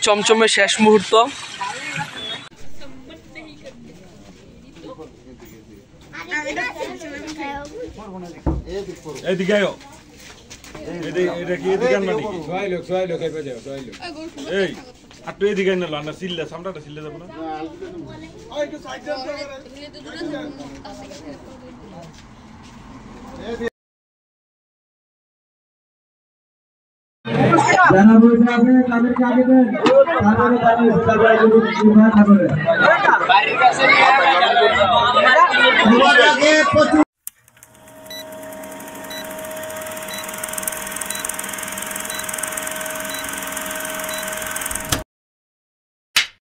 চমচমে শেষ মুহূর্ত।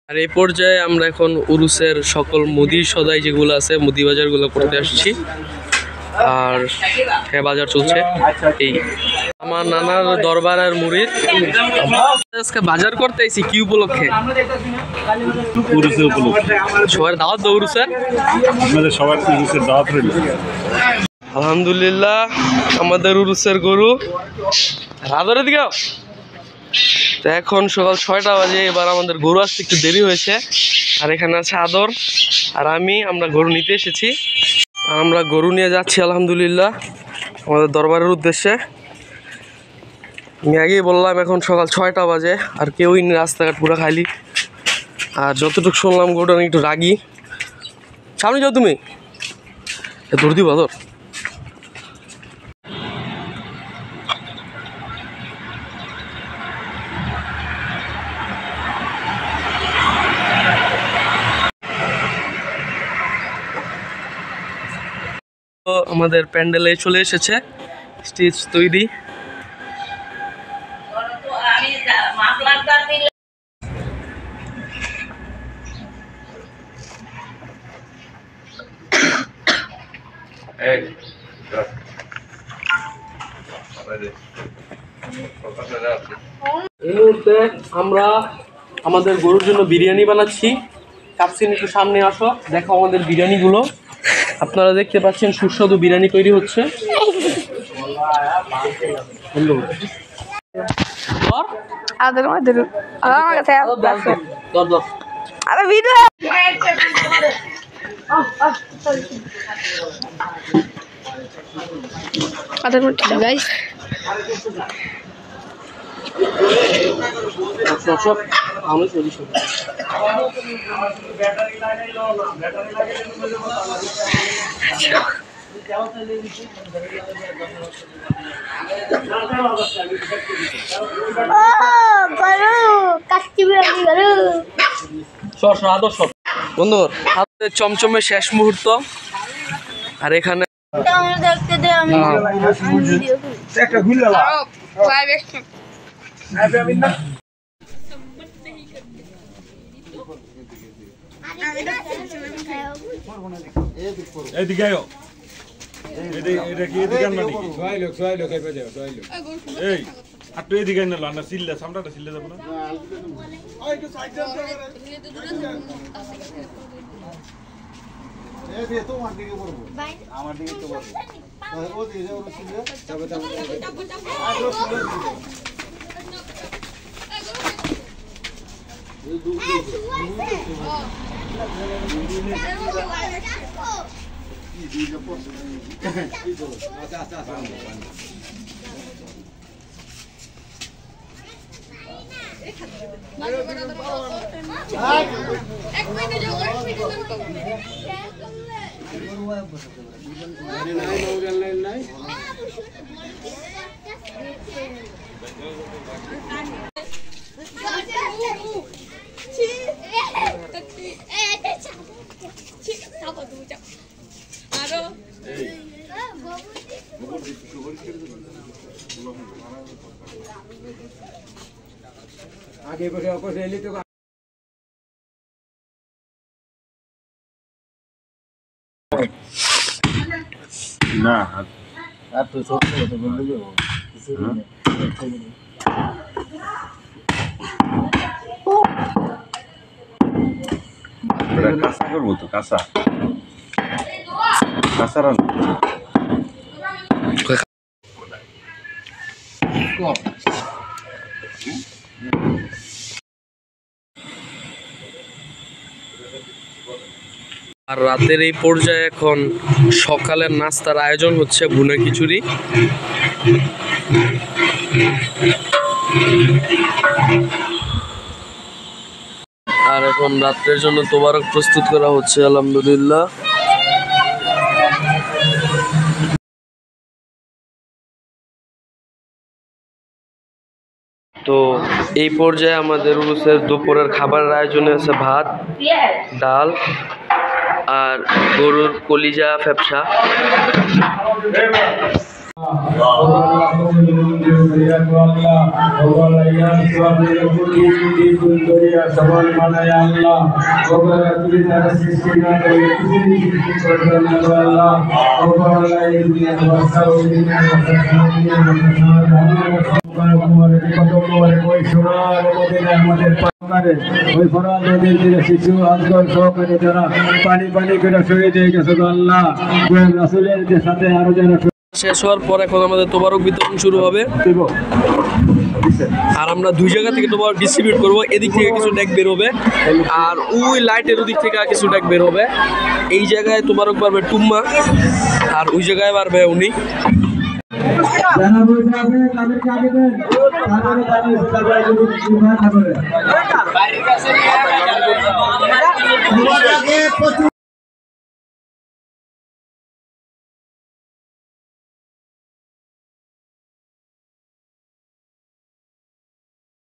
আর এই পর্যায়ে আমরা এখন উরুসের সকল মুদি সদাই যেগুলো আছে মুদি বাজারগুলো করতে আসছি। আর হ্যাঁ, বাজার চলছে। এই আমার নানার দরবারের মুরিদ আজকে বাজার করতে আইছি কি উপলক্ষে? সবার দাওয়াত দাও উরুসের, আপনাদের সবার উরুসের দাওয়াত রইল। আলহামদুলিল্লাহ আমাদের উরুসের গরু রাধরে দিকে। তো এখন সকাল 6টা বাজে, এবার আমাদের গরু আসতে একটু দেরি হয়েছে। আর এখানে আছে আদর আর আমরা গরু নিতে এসেছি। আমরা গরু নিয়ে যাচ্ছি আলহামদুলিল্লাহ আমাদের দরবারের উদ্দেশ্যে। আমি আগেই বললাম এখন সকাল 6টা বাজে আর কেউই নেই, রাস্তাঘাট পুরো খালি। আর যতটুকু শুনলাম গরুটা একটু রাগি। সামনে যাও তুমি, দৌড় দিবা তোর। আমাদের প্যান্ডেলে চলে এসেছে, স্টেজ তৈরি। এই মুহূর্তে আমরা আমাদের গরুর জন্য বিরিয়ানি বানাচ্ছি। কাপসিন একটু সামনে আসো, দেখো আমাদের বিরিয়ানিগুলো। আপনারা দেখতে পাচ্ছেন সুস্বাদু বিরিয়ানি তৈরি হচ্ছে। বন্ধু চমচমে শেষ মুহূর্ত। আর এখানে आगे बढ़े और रैली तो ना आप तो सोच रहे हो तो बोल लो किसी ने बड़ा कासा करबो तो कासा कासा रान আর রাতের এই পর্যায়ে এখন সকালের নাস্তার আয়োজন হচ্ছে ভুনা খিচুড়ি। আর এখন রাত্রের জন্য তোবারক প্রস্তুত করা হচ্ছে আলহামদুলিল্লাহ। তো এই পর্যায়ে আমাদের উরুসের দুপুরের খাবারের আয়োজনে আছে ভাত, ডাল আর গরুর কলিজা ফ্যাপসা। শিশু আজকাল সহকারে যারা পানি পানি করে শহীদ হয়ে গেছে আল্লাহ রাসূলের সাথে আরো যারা শেষ হওয়ার পর এখন আমাদের তোবারক বিতরণ শুরু হবে। আর আমরা দুই জায়গা থেকে তোবারক ডিস্ট্রিবিউট করবো। এদিক থেকে কিছু ডেক বের হবে আর ওই লাইটের ওদিক থেকে কিছু ডেক বের হবে। এই জায়গায় তোবারক পারবে টুম্মা আর ওই জায়গায় পারবে উনি। যারা বলছে আপনি তাদেরকে আগে দেন, তারপরে